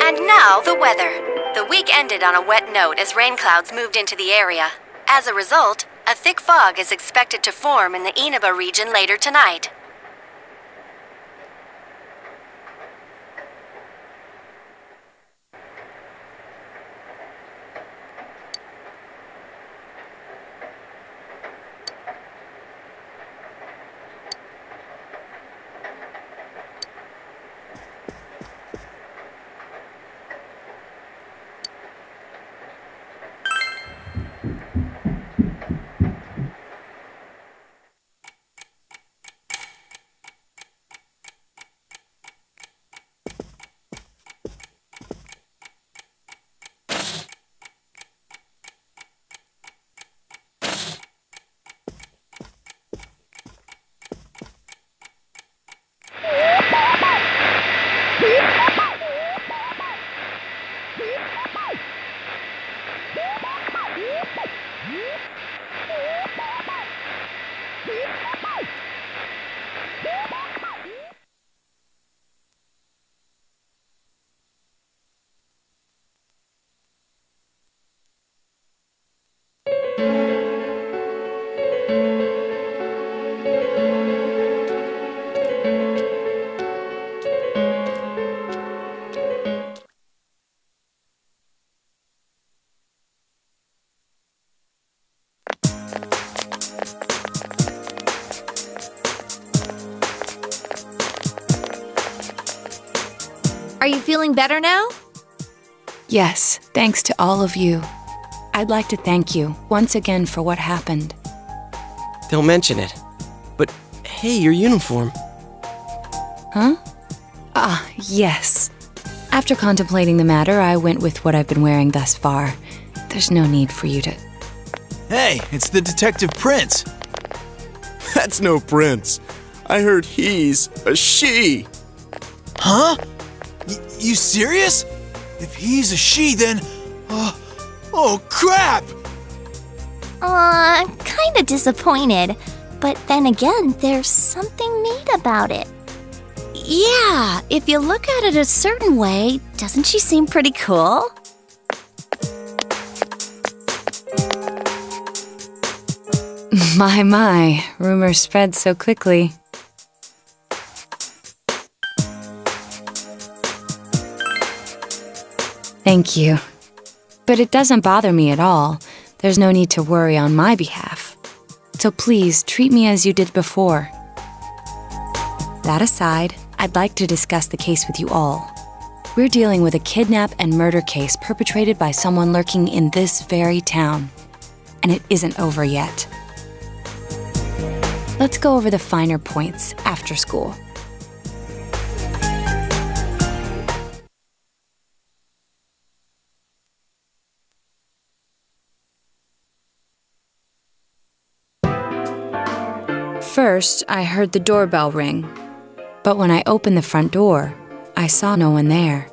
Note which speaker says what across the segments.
Speaker 1: And now, the weather. The week ended on a wet note as rain clouds moved into the area. As a result, a thick fog is expected to form in the Inaba region later tonight.
Speaker 2: Are you feeling better now?
Speaker 3: Yes, thanks to all of you. I'd like to thank you once again for what happened.
Speaker 4: Don't mention it. But hey, your uniform.
Speaker 3: Huh? Ah, yes. After contemplating the matter, I went with what I've been wearing thus far. There's no need for you to...
Speaker 5: Hey, it's the Detective Prince.
Speaker 6: That's no prince. I heard he's a she.
Speaker 5: Huh? You serious? If he's a she, then... oh, crap!
Speaker 2: Kinda disappointed. But then again, there's something neat about it. Yeah, if you look at it a certain way, doesn't she seem pretty cool?
Speaker 3: My, rumors spread so quickly. Thank you. But it doesn't bother me at all. There's no need to worry on my behalf. So please, treat me as you did before. That aside, I'd like to discuss the case with you all. We're dealing with a kidnap and murder case perpetrated by someone lurking in this very town. And it isn't over yet. Let's go over the finer points after school. First, I heard the doorbell ring. But when I opened the front door, I saw no one there.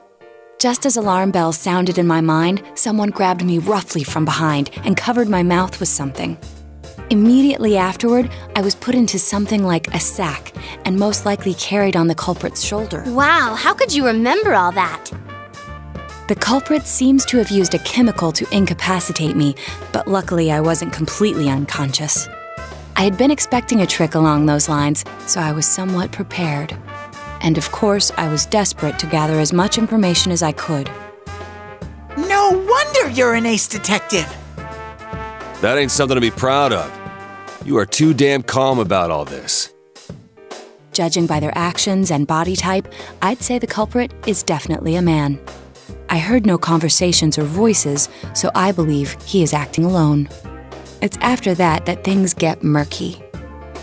Speaker 3: Just as alarm bells sounded in my mind, someone grabbed me roughly from behind and covered my mouth with something. Immediately afterward, I was put into something like a sack and most likely carried on the culprit's shoulder.
Speaker 2: Wow, how could you remember all that?
Speaker 3: The culprit seems to have used a chemical to incapacitate me, but luckily I wasn't completely unconscious. I had been expecting a trick along those lines, so I was somewhat prepared. And of course, I was desperate to gather as much information as I could.
Speaker 7: No wonder you're an ace detective!
Speaker 8: That ain't something to be proud of. You are too damn calm about all this.
Speaker 3: Judging by their actions and body type, I'd say the culprit is definitely a man. I heard no conversations or voices, so I believe he is acting alone. It's after that that things get murky.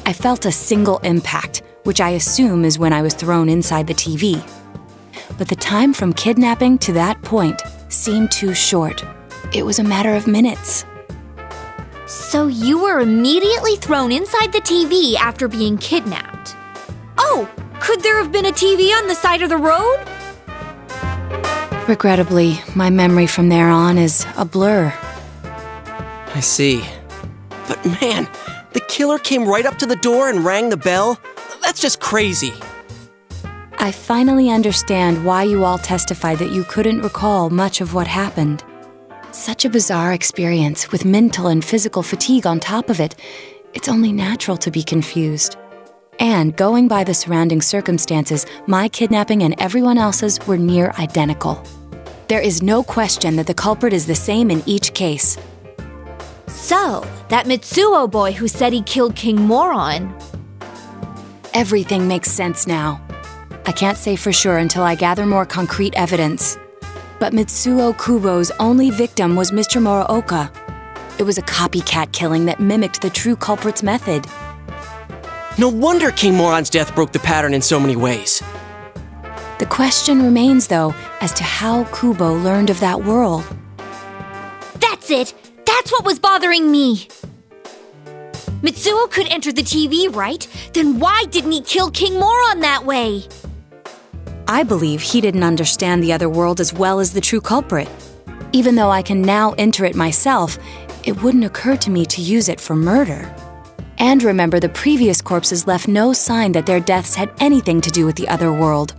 Speaker 3: I felt a single impact, which I assume is when I was thrown inside the TV. But the time from kidnapping to that point seemed too short. It was a matter of minutes.
Speaker 2: So you were immediately thrown inside the TV after being kidnapped. Oh, could there have been a TV on the side of the road?
Speaker 3: Regrettably, my memory from there on is a blur.
Speaker 4: I see. But man, the killer came right up to the door and rang the bell? That's just crazy.
Speaker 3: I finally understand why you all testified that you couldn't recall much of what happened. Such a bizarre experience with mental and physical fatigue on top of it. It's only natural to be confused. And going by the surrounding circumstances, my kidnapping and everyone else's were near identical. There is no question that the culprit is the same in each case.
Speaker 9: So, that Mitsuo boy who said he killed King Moron.
Speaker 3: Everything makes sense now. I can't say for sure until I gather more concrete evidence. But Mitsuo Kubo's only victim was Mr. Muraoka. It was a copycat killing that mimicked the true culprit's method.
Speaker 4: No wonder King Moron's death broke the pattern in so many ways.
Speaker 3: The question remains, though, as to how Kubo learned of that world.
Speaker 9: That's it! That's what was bothering me! Mitsuo could enter the TV, right? Then why didn't he kill King Moron that way?
Speaker 3: I believe he didn't understand the other world as well as the true culprit. Even though I can now enter it myself, it wouldn't occur to me to use it for murder. And remember, the previous corpses left no sign that their deaths had anything to do with the other world.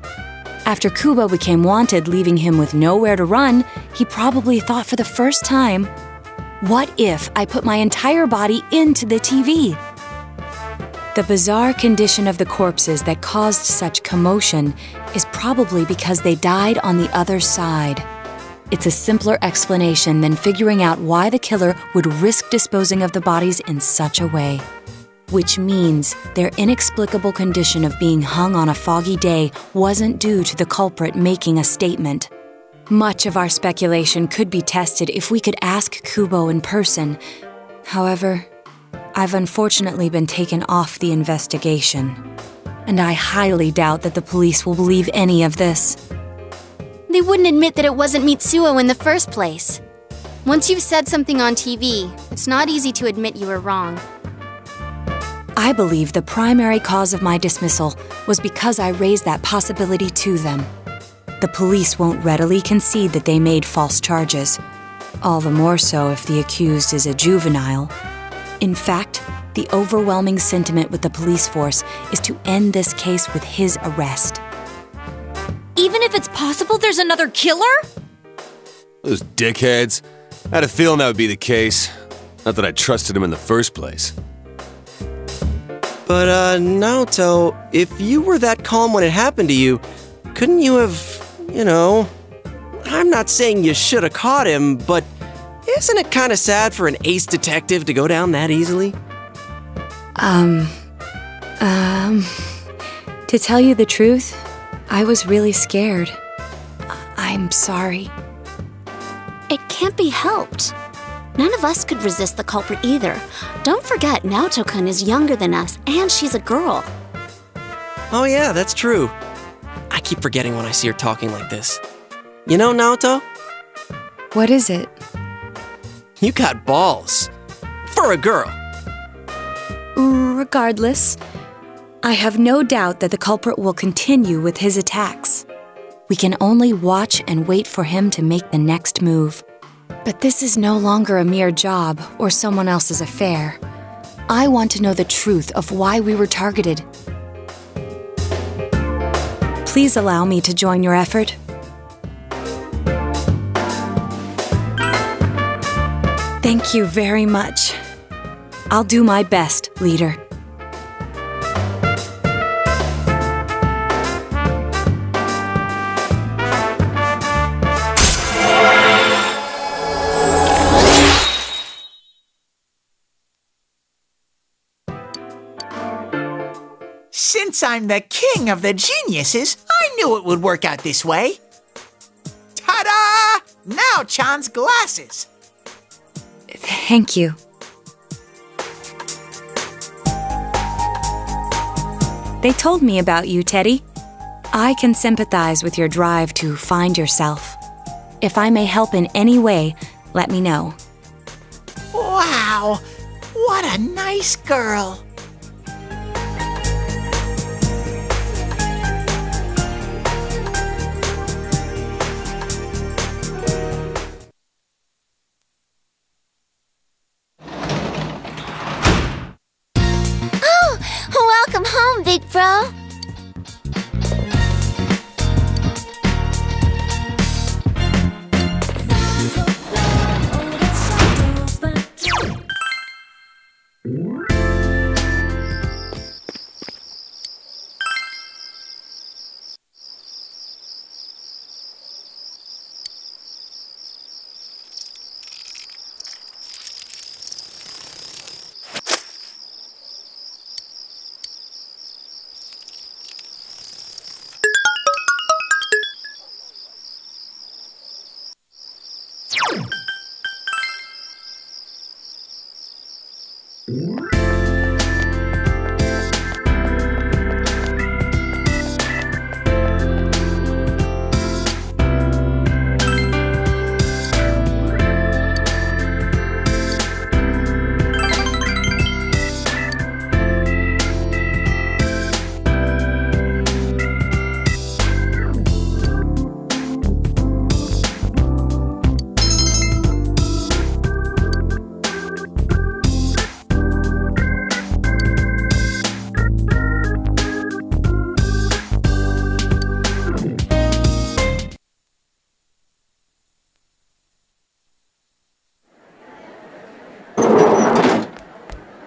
Speaker 3: After Kubo became wanted, leaving him with nowhere to run, he probably thought for the first time, what if I put my entire body into the TV? The bizarre condition of the corpses that caused such commotion is probably because they died on the other side. It's a simpler explanation than figuring out why the killer would risk disposing of the bodies in such a way. Which means their inexplicable condition of being hung on a foggy day wasn't due to the culprit making a statement. Much of our speculation could be tested if we could ask Kubo in person. However, I've unfortunately been taken off the investigation, and I highly doubt that the police will believe any of this.
Speaker 10: They wouldn't admit that it wasn't Mitsuo in the first place. Once you've said something on TV, it's not easy to admit you were wrong.
Speaker 3: I believe the primary cause of my dismissal was because I raised that possibility to them. The police won't readily concede that they made false charges, all the more so if the accused is a juvenile. In fact, the overwhelming sentiment with the police force is to end this case with his arrest.
Speaker 9: Even if it's possible there's another killer?
Speaker 8: Those dickheads. I had a feeling that would be the case. Not that I trusted him in the first place.
Speaker 4: But, Naoto, if you were that calm when it happened to you, couldn't you have, I'm not saying you should have caught him, but isn't it kind of sad for an ace detective to go down that easily?
Speaker 3: To tell you the truth, I was really scared. I'm sorry.
Speaker 2: It can't be helped. None of us could resist the culprit either. Don't forget, Naoto-kun is younger than us, and she's a girl.
Speaker 4: Oh yeah, that's true. I keep forgetting when I see her talking like this. You know, Naoto?
Speaker 3: What is it?
Speaker 4: You got balls. For a girl.
Speaker 3: Regardless, I have no doubt that the culprit will continue with his attacks. We can only watch and wait for him to make the next move. But this is no longer a mere job or someone else's affair. I want to know the truth of why we were targeted. Please allow me to join your effort. Thank you very much. I'll do my best, leader.
Speaker 7: Since I'm the king of the geniuses, I knew it would work out this way. Ta-da! Now Chan's glasses.
Speaker 3: Thank you. They told me about you, Teddie. I can sympathize with your drive to find yourself. If I may help in any way, let me know.
Speaker 7: Wow! What a nice girl.
Speaker 2: Welcome home, big bro.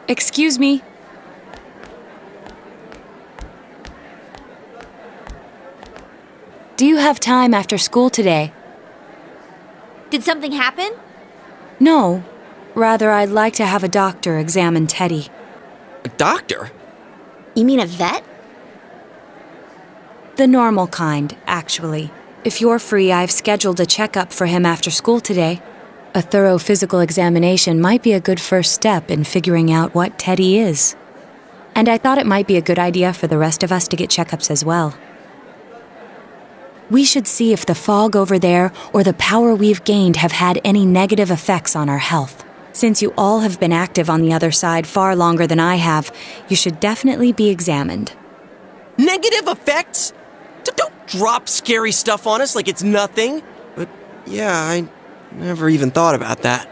Speaker 3: Excuse me. Do you have time after school today?
Speaker 9: Did something happen?
Speaker 3: No. Rather, I'd like to have a doctor examine Teddie.
Speaker 4: A doctor?
Speaker 2: You mean a vet?
Speaker 3: The normal kind, actually. If you're free, I've scheduled a checkup for him after school today. A thorough physical examination might be a good first step in figuring out what Teddie is. And I thought it might be a good idea for the rest of us to get checkups as well. We should see if the fog over there or the power we've gained have had any negative effects on our health. Since you all have been active on the other side far longer than I have, you should definitely be examined.
Speaker 4: Negative effects? Don't drop scary stuff on us like it's nothing. But yeah, I never even thought about that.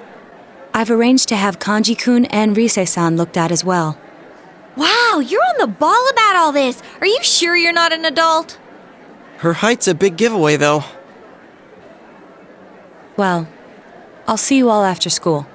Speaker 3: I've arranged to have Kanji-kun and Rise-san looked at as well.
Speaker 9: Wow, you're on the ball about all this. Are you sure you're not an adult?
Speaker 4: Her height's a big giveaway, though.
Speaker 3: Well, I'll see you all after school.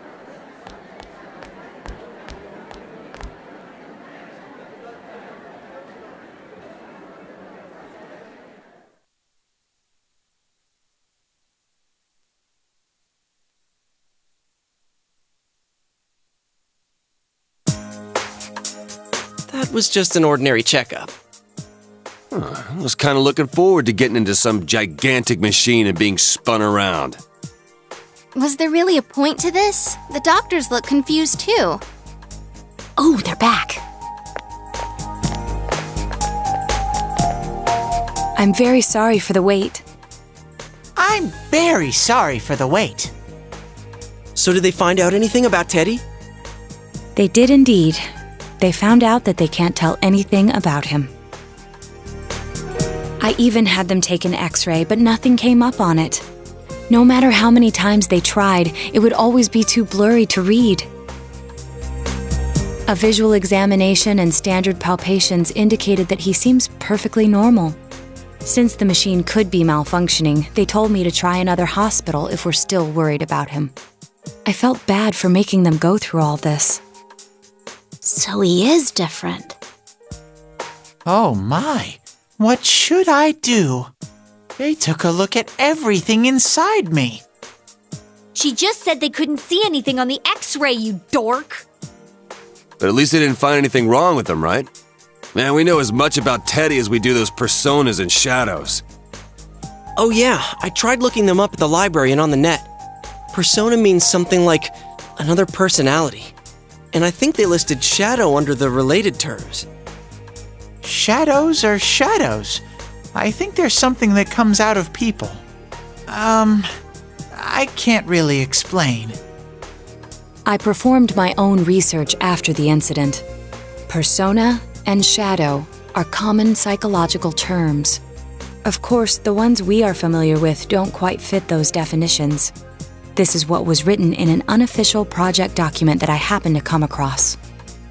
Speaker 4: That was just an ordinary checkup.
Speaker 8: I was kind of looking forward to getting into some gigantic machine and being spun around.
Speaker 10: Was there really a point to this? The doctors look confused too.
Speaker 2: Oh, they're back.
Speaker 3: I'm very sorry for the wait.
Speaker 7: I'm very sorry for the wait.
Speaker 4: So did they find out anything about Teddie?
Speaker 3: They did indeed. They found out that they can't tell anything about him. I even had them take an X-ray, but nothing came up on it. No matter how many times they tried, it would always be too blurry to read. A visual examination and standard palpations indicated that he seems perfectly normal. Since the machine could be malfunctioning, they told me to try another hospital if we're still worried about him. I felt bad for making them go through all this.
Speaker 2: So he is different.
Speaker 7: Oh my, what should I do? They took a look at everything inside me.
Speaker 9: She just said they couldn't see anything on the X-ray, you dork.
Speaker 8: But at least they didn't find anything wrong with him, right? Man, we know as much about Teddie as we do those personas and shadows.
Speaker 4: Oh yeah, I tried looking them up at the library and on the net. Persona means something like another personality. And I think they listed shadow under the related terms.
Speaker 7: Shadows are shadows. I think there's something that comes out of people. I can't really explain.
Speaker 3: I performed my own research after the incident. Persona and shadow are common psychological terms. Of course, the ones we are familiar with don't quite fit those definitions. This is what was written in an unofficial project document that I happened to come across.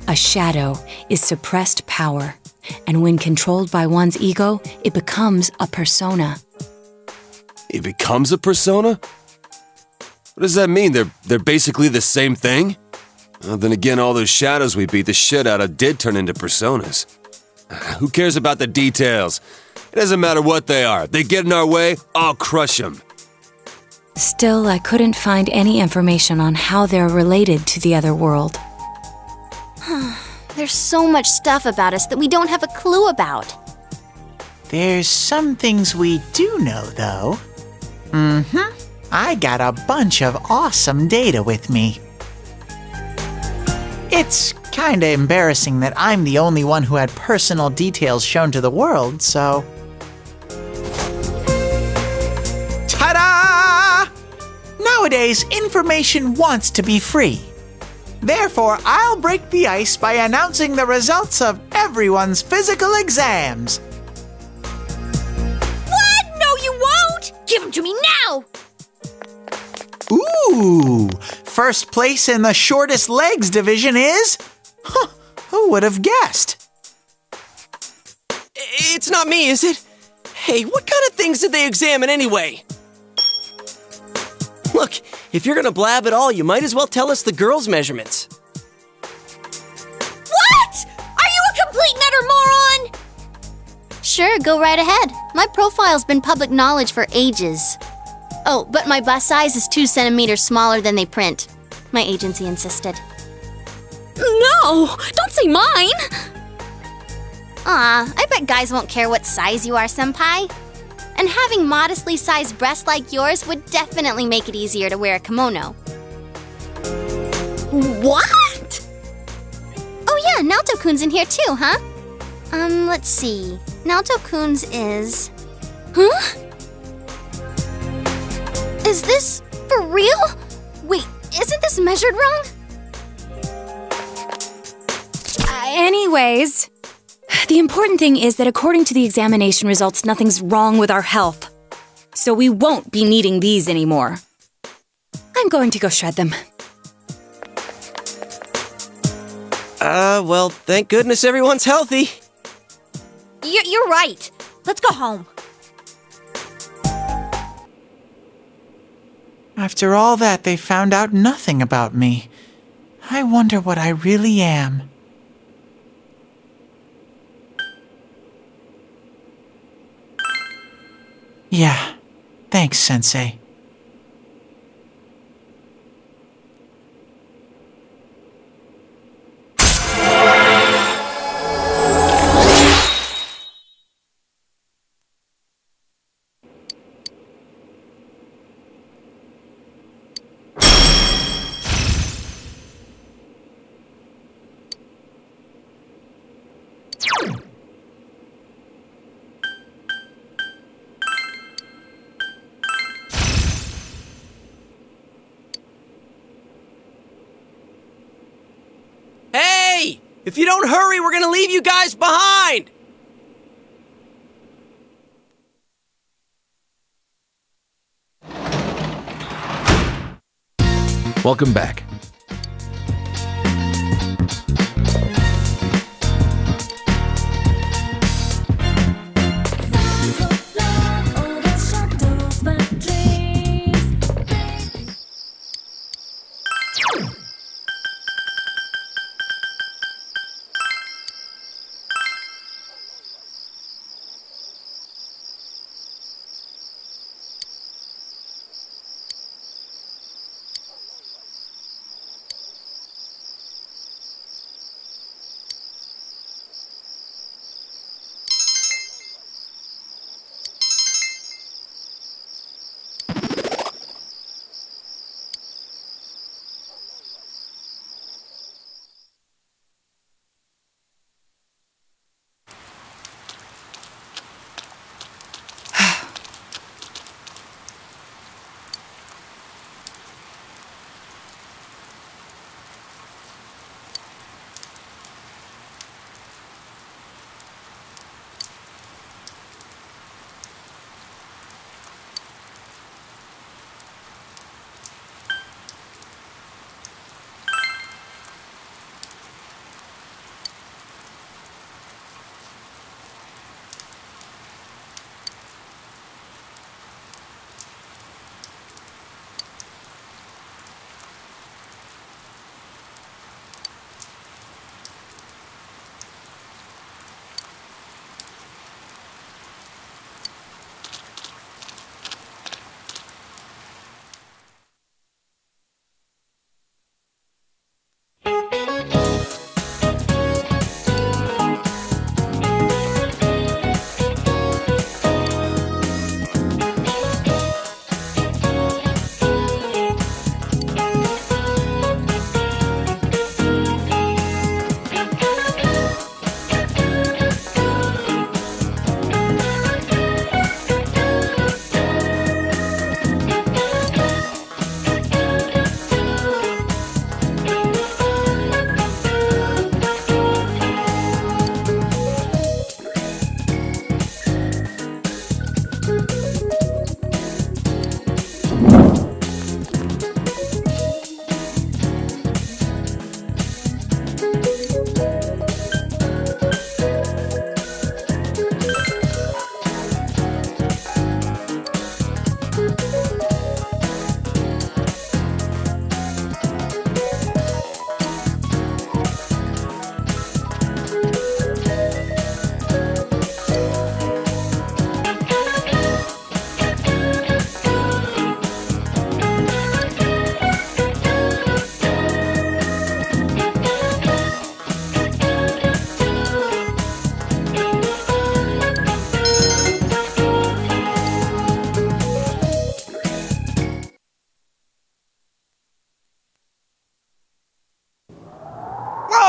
Speaker 3: A shadow is suppressed power, and when controlled by one's ego, it becomes a persona.
Speaker 8: It becomes a persona? What does that mean? They're basically the same thing? Well, then again, all those shadows we beat the shit out of did turn into personas. Who cares about the details? It doesn't matter what they are. They get in our way, I'll crush them.
Speaker 3: Still, I couldn't find any information on how they're related to the other world.
Speaker 10: There's so much stuff about us that we don't have a clue about.
Speaker 7: There's some things we do know, though. I got a bunch of awesome data with me. It's kinda embarrassing that I'm the only one who had personal details shown to the world, so... Ta-da! Nowadays, information wants to be free. Therefore, I'll break the ice by announcing the results of everyone's physical exams.
Speaker 9: What? No, you won't! Give them to me now!
Speaker 7: Ooh! First place in the shortest legs division is... Huh, who would have guessed?
Speaker 4: It's not me, is it? Hey, what kind of things did they examine anyway? Look, if you're gonna blab at all, you might as well tell us the girls' measurements.
Speaker 10: Sure, go right ahead. My profile's been public knowledge for ages. Oh, but my bust size is 2 centimeters smaller than they print. My agency insisted.
Speaker 9: No! Don't say mine!
Speaker 10: Aw, I bet guys won't care what size you are, senpai. And having modestly sized breasts like yours would definitely make it easier to wear a kimono.
Speaker 9: What?
Speaker 10: Oh yeah, Naoto-kun's in here too, huh? Let's see. Naoto-kun's is...
Speaker 9: Huh?
Speaker 10: Is this for real? Wait, isn't this measured wrong?
Speaker 3: Anyways, the important thing is that according to the examination results, nothing's wrong with our health. So we won't be needing these anymore. I'm going to go shred them.
Speaker 4: Well, thank goodness everyone's healthy.
Speaker 9: You're right. Let's go home.
Speaker 7: After all that, they found out nothing about me. I wonder what I really am. Yeah, thanks, Sensei.
Speaker 4: Hey! If you don't hurry, we're gonna leave you guys behind!
Speaker 11: Welcome back.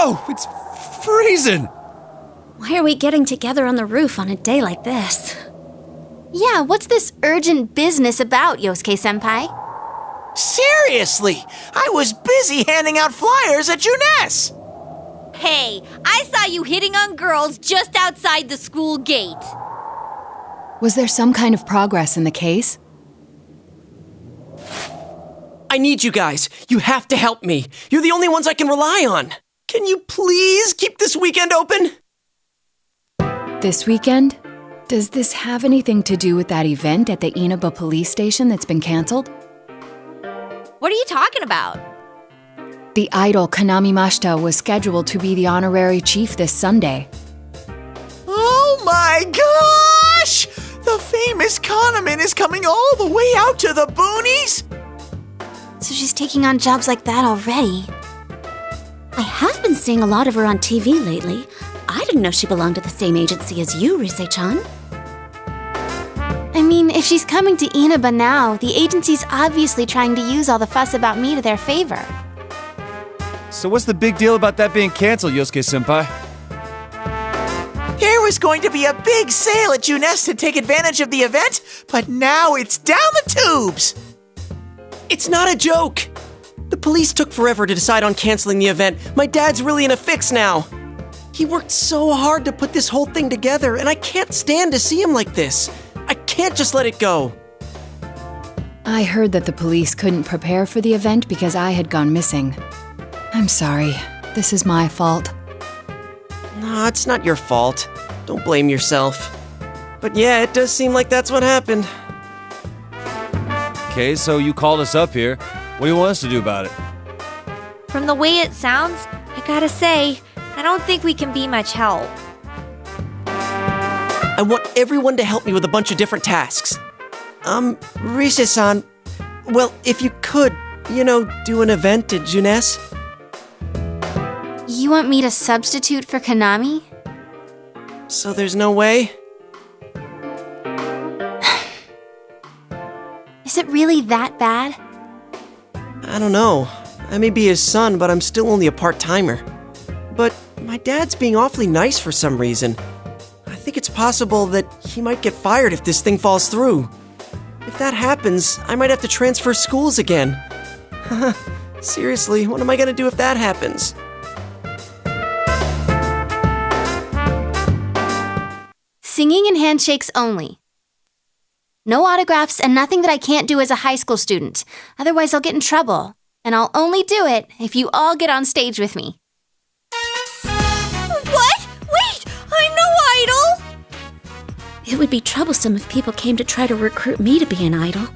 Speaker 8: Whoa! It's freezing!
Speaker 10: Why are we getting together on the roof on a day like this? Yeah, what's this urgent business about, Yosuke-senpai?
Speaker 7: Seriously, I was busy handing out flyers at Juness.
Speaker 9: Hey, I saw you hitting on girls just outside the school gate.
Speaker 3: Was there some kind of progress in the case?
Speaker 4: I need you guys. You have to help me. You're the only ones I can rely on. Can you please keep this weekend open?
Speaker 3: This weekend? Does this have anything to do with that event at the Inaba police station that's been canceled?
Speaker 9: What are you talking about?
Speaker 3: The idol Kanami Mashita was scheduled to be the honorary chief this Sunday.
Speaker 7: Oh my gosh! The famous Kahneman is coming all the way out to the boonies?
Speaker 10: So she's taking on jobs like that already. I have been seeing a lot of her on TV lately. I didn't know she belonged to the same agency as you, Rise-chan. I mean, if she's coming to Inaba now, the agency's obviously trying to use all the fuss about me to their favor.
Speaker 8: So what's the big deal about that being canceled, Yosuke-senpai?
Speaker 7: There was going to be a big sale at Juness to take advantage of the event, but now it's down the tubes!
Speaker 4: It's not a joke! The police took forever to decide on canceling the event. My dad's really in a fix now. He worked so hard to put this whole thing together, and I can't stand to see him like this. I can't just let it go.
Speaker 3: I heard that the police couldn't prepare for the event because I had gone missing. I'm sorry. This is my fault.
Speaker 4: No, it's not your fault. Don't blame yourself. But yeah, it does seem like that's what happened.
Speaker 8: Okay, so you called us up here. What do you want us to do about it?
Speaker 9: From the way it sounds, I gotta say, I don't think we can be much help.
Speaker 4: I want everyone to help me with a bunch of different tasks. Rise-san, well, if you could, do an event at Juness?
Speaker 10: You want me to substitute for Kanami?
Speaker 4: So there's no way?
Speaker 10: Is it really that bad?
Speaker 4: I don't know. I may be his son, but I'm still only a part-timer. But my dad's being awfully nice for some reason. I think it's possible that he might get fired if this thing falls through. If that happens, I might have to transfer schools again. Seriously, what am I gonna do if that happens?
Speaker 10: Singing and handshakes only. No autographs and nothing that I can't do as a high school student. Otherwise, I'll get in trouble. And I'll only do it if you all get on stage with me.
Speaker 9: What? Wait! I'm no idol!
Speaker 10: It would be troublesome if people came to try to recruit me to be an idol.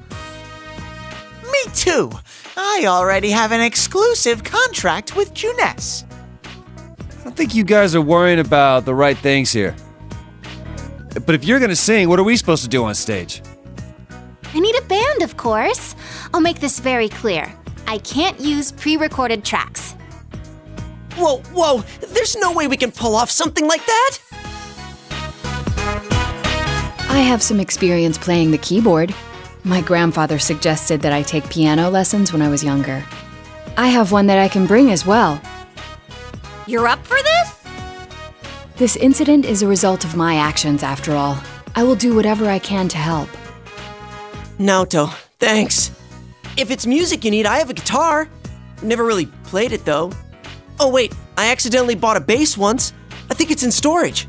Speaker 7: Me too! I already have an exclusive contract with Juness.
Speaker 8: I don't think you guys are worrying about the right things here. But if you're gonna sing, what are we supposed to do on stage?
Speaker 10: I need a band, of course. I'll make this very clear. I can't use pre-recorded tracks.
Speaker 4: Whoa! There's no way we can pull off something like that!
Speaker 3: I have some experience playing the keyboard. My grandfather suggested that I take piano lessons when I was younger. I have one that I can bring as well.
Speaker 9: You're up for this?
Speaker 3: This incident is a result of my actions, after all. I will do whatever I can to help.
Speaker 4: Naoto, thanks. If it's music you need, I have a guitar. Never really played it, though. Oh, wait, I accidentally bought a bass once. I think it's in storage.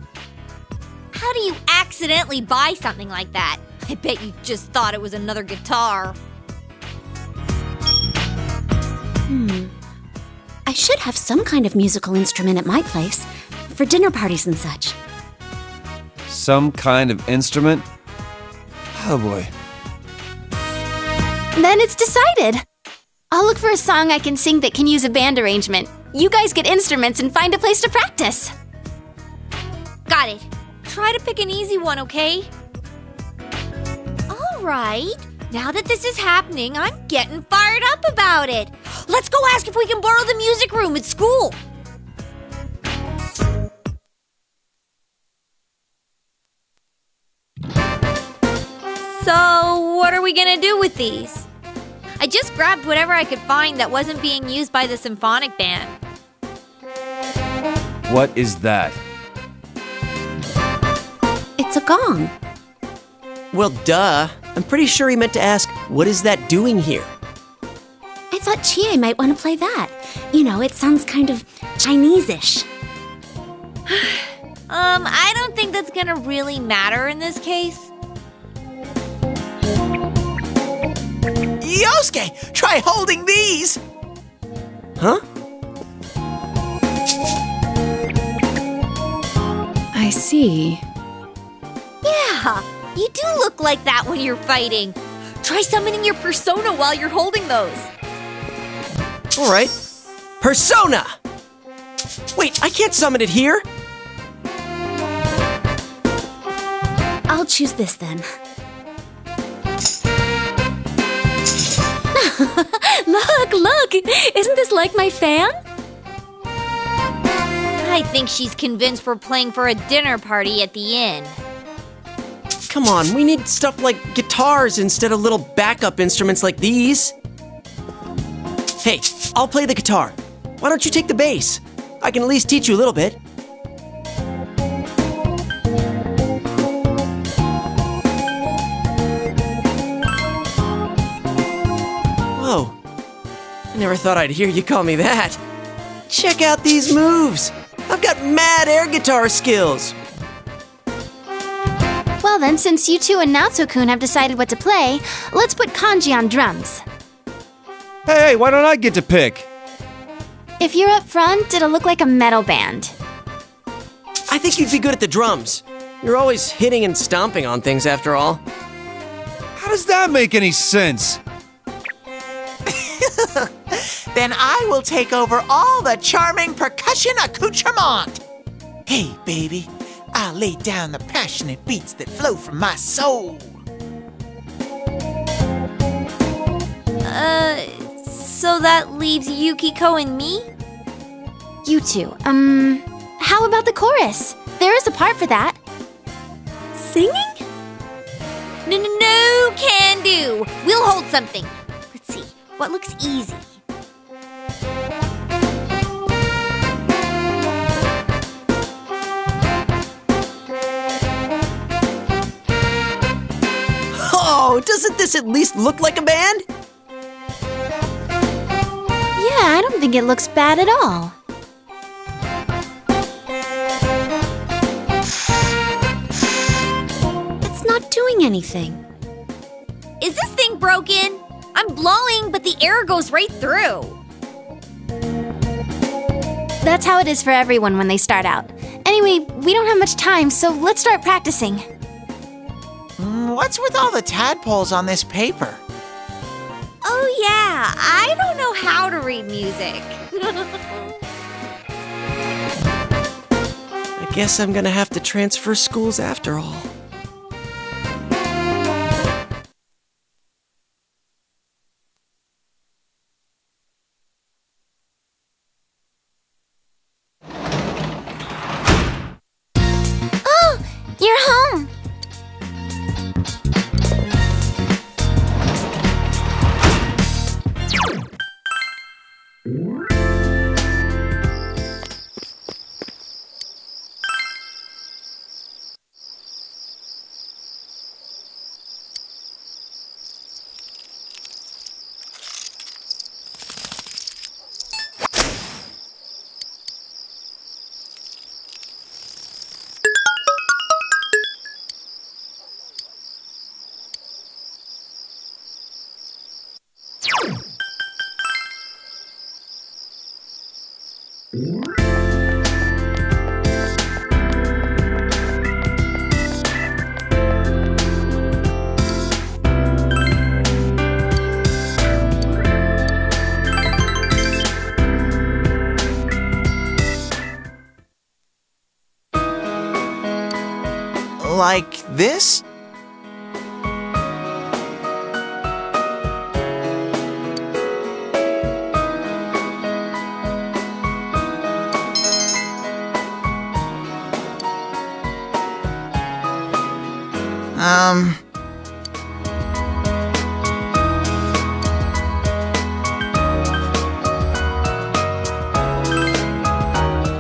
Speaker 9: How do you accidentally buy something like that? I bet you just thought it was another guitar.
Speaker 10: I should have some kind of musical instrument at my place, for dinner parties and such.
Speaker 8: Some kind of instrument? Oh boy.
Speaker 10: Then it's decided. I'll look for a song I can sing that can use a band arrangement. You guys get instruments and find a place to practice.
Speaker 9: Got it. Try to pick an easy one, okay? All right. Now that this is happening, I'm getting fired up about it. Let's go ask if we can borrow the music room at school. So, what are we gonna do with these? I just grabbed whatever I could find that wasn't being used by the symphonic band.
Speaker 11: What is that?
Speaker 10: It's a gong.
Speaker 4: Well, duh. I'm pretty sure he meant to ask, what is that doing here?
Speaker 10: I thought Chie might want to play that. You know, it sounds kind of Chinese-ish.
Speaker 9: I don't think that's gonna really matter in this case.
Speaker 7: Yosuke, try holding these!
Speaker 4: Huh?
Speaker 3: I see.
Speaker 9: Yeah, you do look like that when you're fighting. Try summoning your persona while you're holding those.
Speaker 4: All right. Persona! Wait, I can't summon it here?
Speaker 10: I'll choose this then. Look! Isn't this like my fan?
Speaker 9: I think she's convinced we're playing for a dinner party at the inn.
Speaker 4: Come on, we need stuff like guitars instead of little backup instruments like these. Hey, I'll play the guitar. Why don't you take the bass? I can at least teach you a little bit. Whoa, I never thought I'd hear you call me that. Check out these moves. I've got mad air guitar skills.
Speaker 2: Well then, since you two and Natsu-kun have decided what to play, let's put Kanji on drums.
Speaker 11: Hey, why don't I get to pick?
Speaker 2: If you're up front, it'll look like a metal band.
Speaker 4: I think you'd be good at the drums. You're always hitting and stomping on things after all.
Speaker 11: How does that make any sense?
Speaker 7: Then I will take over all the charming percussion accoutrement. Hey, baby, I'll lay down the passionate beats that flow from my soul.
Speaker 9: So that leaves Yukiko and me?
Speaker 2: You two, how about the chorus? There is a part for that. Singing?
Speaker 9: No, can do. We'll hold something. Let's see, what looks easy?
Speaker 4: Oh, doesn't this at least look like a band?
Speaker 2: Yeah, I don't think it looks bad at all.
Speaker 10: It's not doing anything.
Speaker 9: Is this thing broken? I'm blowing, but the air goes right through.
Speaker 2: That's how it is for everyone when they start out. Anyway, we don't have much time, so let's start practicing.
Speaker 7: What's with all the tadpoles on this paper?
Speaker 9: Oh yeah, I don't know how to read music.
Speaker 4: I guess I'm gonna have to transfer schools after all.
Speaker 2: Oh, you're home!
Speaker 7: Like this?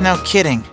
Speaker 7: No kidding.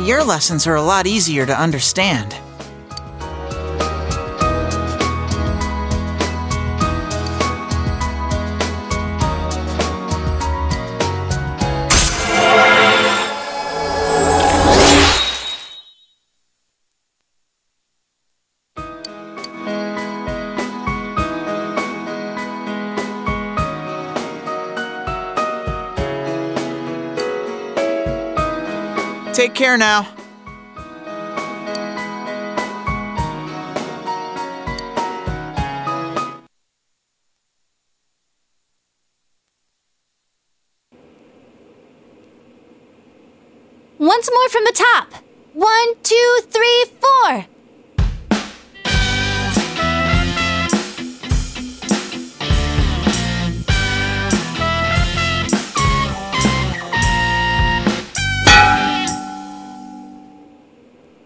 Speaker 7: Your lessons are a lot easier to understand. Take care now.
Speaker 2: Once more from the top. 1, 2, 3, 4.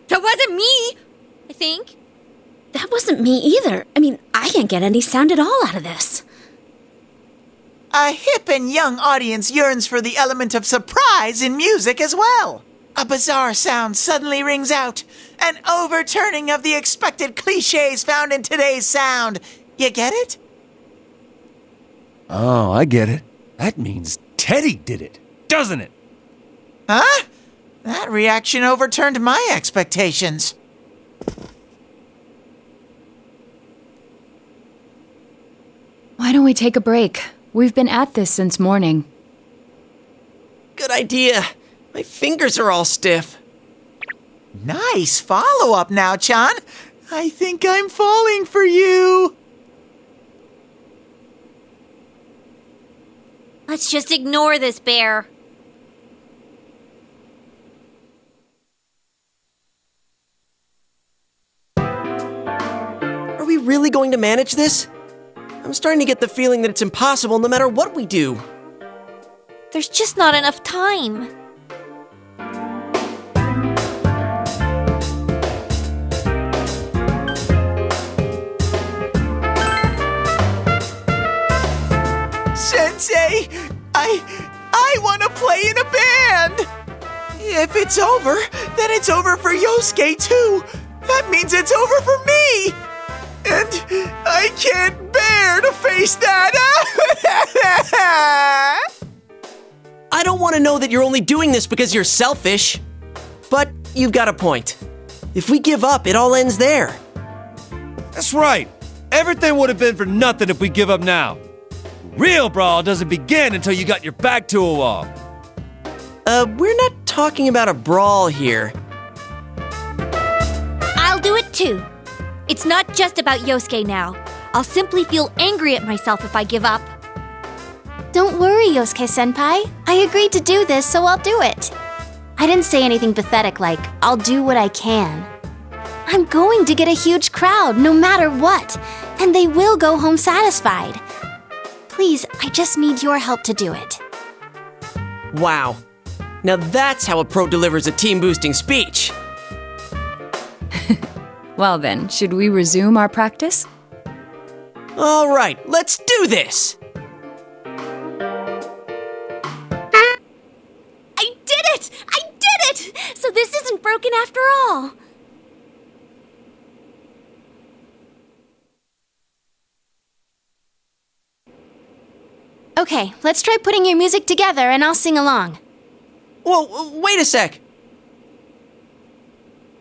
Speaker 9: That wasn't me, I think.
Speaker 10: That wasn't me either. I mean, I can't get any sound at all out of this.
Speaker 7: A hip and young audience yearns for the element of surprise in music as well. A bizarre sound suddenly rings out, an overturning of the expected cliches found in today's sound. You get it?
Speaker 11: Oh, I get it. That means Teddie did it, doesn't it?
Speaker 7: Huh? That reaction overturned my expectations.
Speaker 3: Why don't we take a break? We've been at this since morning.
Speaker 4: Good idea. My fingers are all stiff.
Speaker 7: Nice follow-up now, Chan. I think I'm falling for you.
Speaker 9: Let's just ignore this bear.
Speaker 4: Are we really going to manage this? I'm starting to get the feeling that it's impossible no matter what we do.
Speaker 9: There's just not enough time.
Speaker 7: Sensei, I want to play in a band. If it's over, then it's over for Yosuke too. That means it's over for me. And I can't bear to face that.
Speaker 4: I don't want to know that you're only doing this because you're selfish. But you've got a point. If we give up, it all ends there.
Speaker 11: That's right. Everything would have been for nothing if we give up now. Real brawl doesn't begin until you got your back to a wall.
Speaker 4: We're not talking about a brawl here.
Speaker 9: I'll do it too. It's not just about Yosuke now. I'll simply feel angry at myself if I give up.
Speaker 2: Don't worry, Yosuke-senpai. I agreed to do this, so I'll do it. I didn't say anything pathetic like, I'll do what I can. I'm going to get a huge crowd, no matter what, and they will go home satisfied. Please, I just need your help to do it.
Speaker 4: Wow. Now that's how a pro delivers a team-boosting speech.
Speaker 3: Well then, should we resume our practice?
Speaker 4: All right, let's do this!
Speaker 9: I did it! I did it! So this isn't broken after all.
Speaker 2: Okay, let's try putting your music together and I'll sing along.
Speaker 4: Whoa, wait a sec!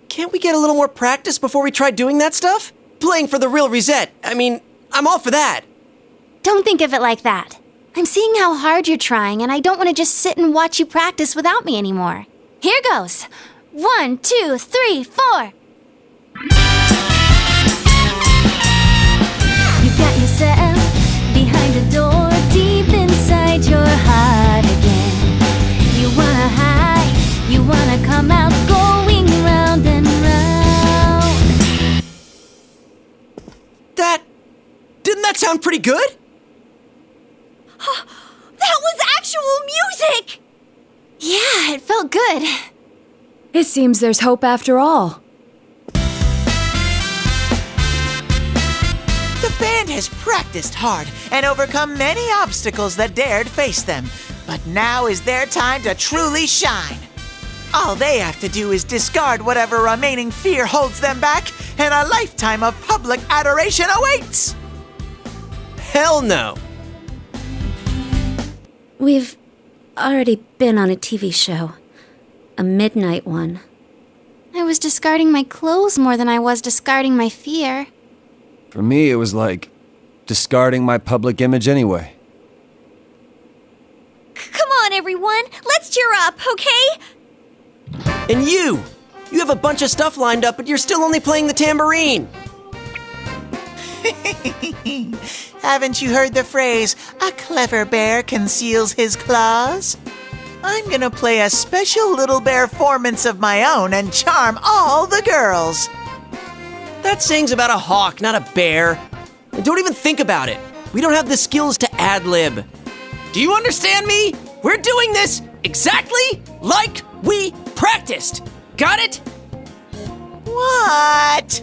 Speaker 4: Can't we get a little more practice before we try doing that stuff? Playing for the real reset. I mean, I'm all for that.
Speaker 2: Don't think of it like that. I'm seeing how hard you're trying and I don't want to just sit and watch you practice without me anymore. Here goes. 1, 2, 3, 4. You got yourself behind a door deep inside your heart again. You wanna hide
Speaker 4: sound pretty good?
Speaker 9: That was actual music!
Speaker 2: Yeah, it felt good.
Speaker 3: It seems there's hope after all.
Speaker 7: The band has practiced hard and overcome many obstacles that dared face them. But now is their time to truly shine. All they have to do is discard whatever remaining fear holds them back, and a lifetime of public adoration awaits!
Speaker 4: Hell no!
Speaker 10: We've already been on a TV show. A midnight one.
Speaker 2: I was discarding my clothes more than I was discarding my fear.
Speaker 11: For me, it was like discarding my public image anyway.
Speaker 9: Come on, everyone. Let's cheer up, okay?
Speaker 4: And you have a bunch of stuff lined up, but you're still only playing the tambourine.
Speaker 7: Haven't you heard the phrase, a clever bear conceals his claws? I'm gonna play a special little bear performance of my own and charm all the girls.
Speaker 4: That saying's about a hawk, not a bear. And don't even think about it. We don't have the skills to ad-lib. Do you understand me? We're doing this exactly like we practiced. Got it?
Speaker 7: What?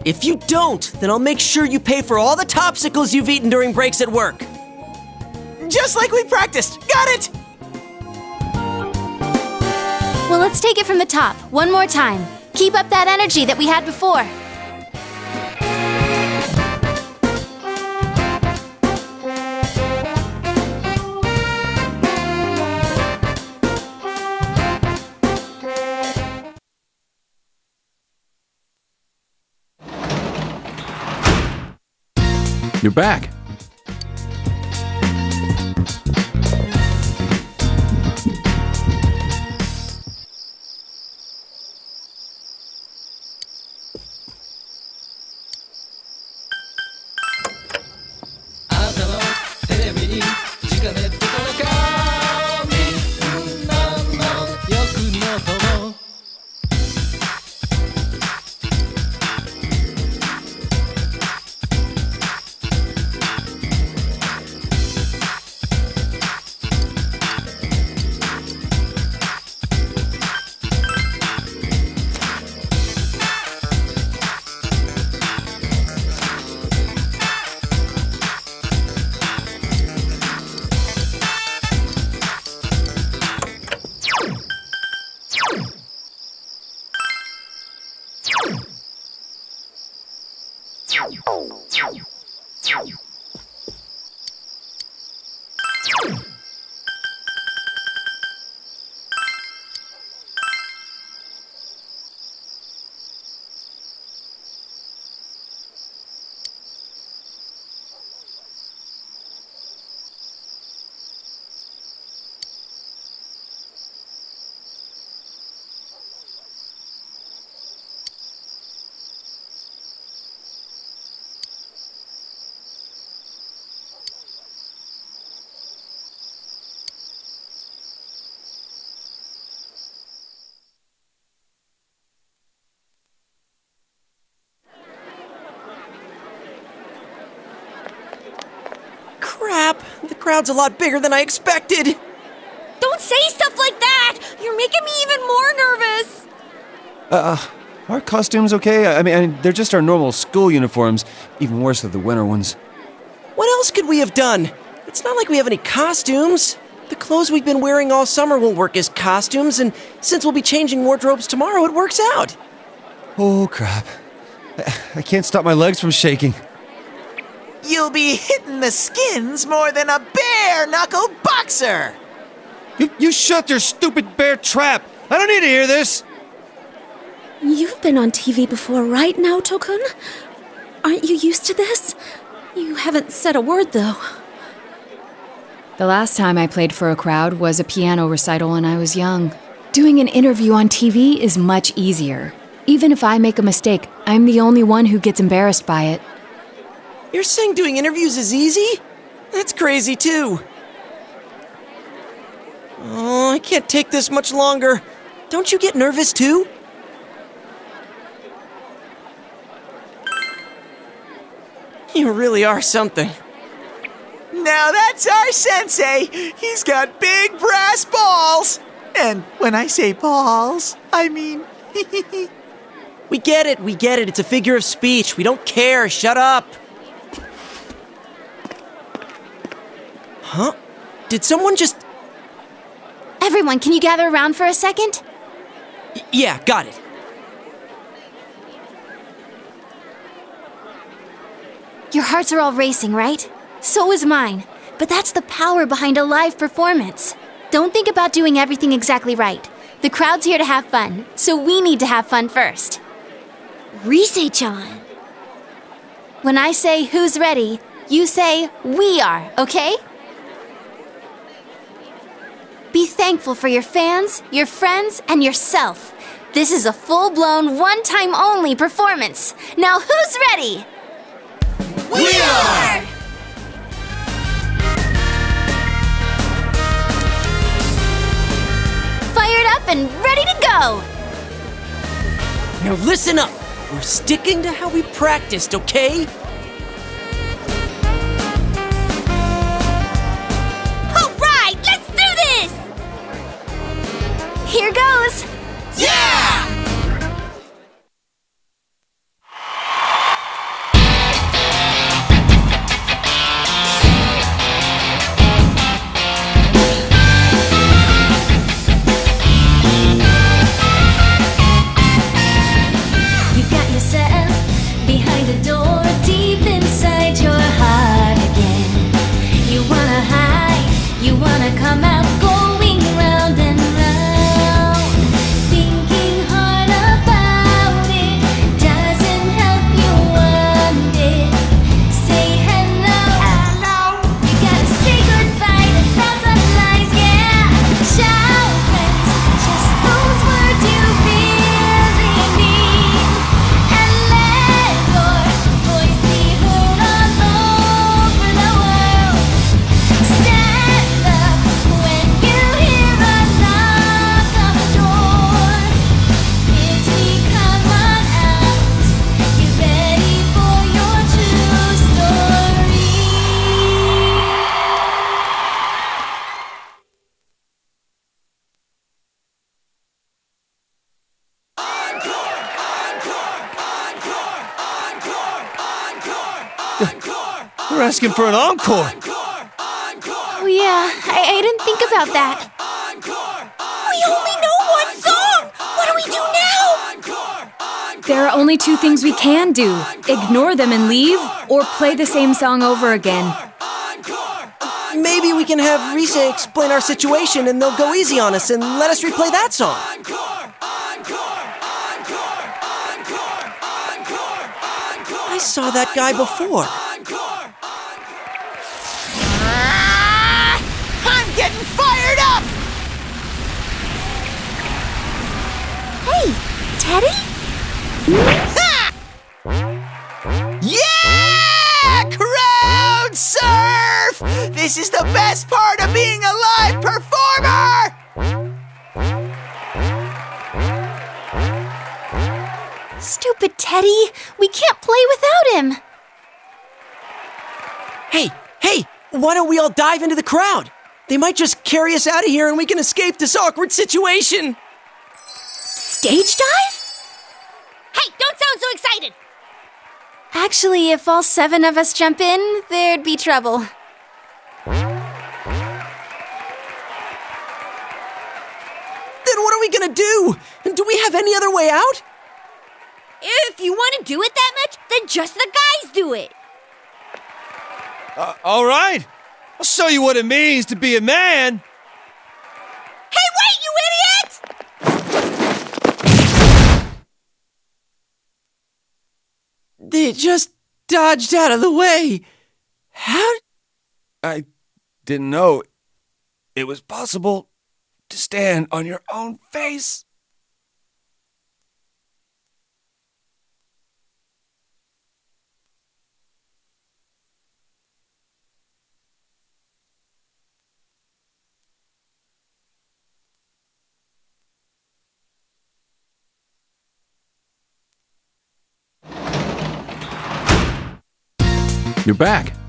Speaker 4: If you don't, then I'll make sure you pay for all the topsicles you've eaten during breaks at work.
Speaker 7: Just like we practiced. Got it?
Speaker 2: Well, let's take it from the top, one more time. Keep up that energy that we had before.
Speaker 12: You're back.
Speaker 4: Crap, the crowd's a lot bigger than I expected.
Speaker 9: Don't say stuff like that! You're making me even more nervous!
Speaker 11: Are costumes okay? I mean, they're just our normal school uniforms. Even worse than the winter ones.
Speaker 4: What else could we have done? It's not like we have any costumes. The clothes we've been wearing all summer won't work as costumes, and since we'll be changing wardrobes tomorrow, it works out.
Speaker 11: Oh, crap. I can't stop my legs from shaking.
Speaker 7: You'll be hitting the skins more than a bare-knuckle boxer!
Speaker 11: You shut your stupid bear trap! I don't need to hear this!
Speaker 10: You've been on TV before, right, Naoto-kun? Aren't you used to this? You haven't said a word, though.
Speaker 3: The last time I played for a crowd was a piano recital when I was young. Doing an interview on TV is much easier. Even if I make a mistake, I'm the only one who gets embarrassed by it.
Speaker 4: You're saying doing interviews is easy? That's crazy, too. Oh, I can't take this much longer. Don't you get nervous, too? You really are something.
Speaker 7: Now that's our sensei. He's got big brass balls. And when I say balls, I mean...
Speaker 4: We get it. It's a figure of speech. We don't care. Shut up. Huh? Did someone just...
Speaker 2: Everyone, can you gather around for a second?
Speaker 4: Yeah, got it.
Speaker 2: Your hearts are all racing, right? So is mine. But that's the power behind a live performance. Don't think about doing everything exactly right. The crowd's here to have fun, so we need to have fun first.
Speaker 9: Rise-chan.
Speaker 2: When I say who's ready, you say we are, okay? Be thankful for your fans, your friends, and yourself. This is a full-blown, one-time only performance. Now who's ready?
Speaker 7: We are!
Speaker 2: Fired up and ready to go!
Speaker 4: Now listen up. We're sticking to how we practiced, okay?
Speaker 9: All right, let's do this!
Speaker 2: Here goes!
Speaker 7: Yeah!
Speaker 12: You got yourself behind a door deep inside your heart again. You wanna hide, you wanna come out, going round and round. Thinking hard about it doesn't help you one bit. Say hello. You gotta say goodbye to thousands of lies, yeah. Shout friends, just those words you really mean. And let your voice be heard all over the world. Stand up when you hear a knock on the door. It's me, come on out. Get ready for your true story.
Speaker 11: We're asking for an encore.
Speaker 2: Oh yeah, I didn't think about that.
Speaker 9: We only know one song! What do we do now?
Speaker 3: There are only two things we can do. Ignore them and leave, or play the same song over again.
Speaker 4: Maybe we can have Rise explain our situation and they'll go easy on us and let us replay that song. I saw that guy before.
Speaker 7: I'm getting fired up!
Speaker 2: Hey, Teddie?
Speaker 7: Ha! Yeah! Crowd surf! This is the best part of being a live performer!
Speaker 2: Stupid Teddie! We can't play without him!
Speaker 4: Hey, why don't we all dive into the crowd? They might just carry us out of here and we can escape this awkward situation.
Speaker 9: Stage dive? Hey, don't sound so excited!
Speaker 2: Actually, if all 7 of us jump in, there'd be trouble.
Speaker 4: Then what are we gonna do? Do we have any other way out?
Speaker 9: If you want to do it that much, then just the guys do it.
Speaker 11: All right. I'll show you what it means to be a man.
Speaker 9: Hey, wait, you idiot!
Speaker 4: They just dodged out of the way. How?
Speaker 11: I didn't know it was possible to stand on your own face.
Speaker 13: You're back.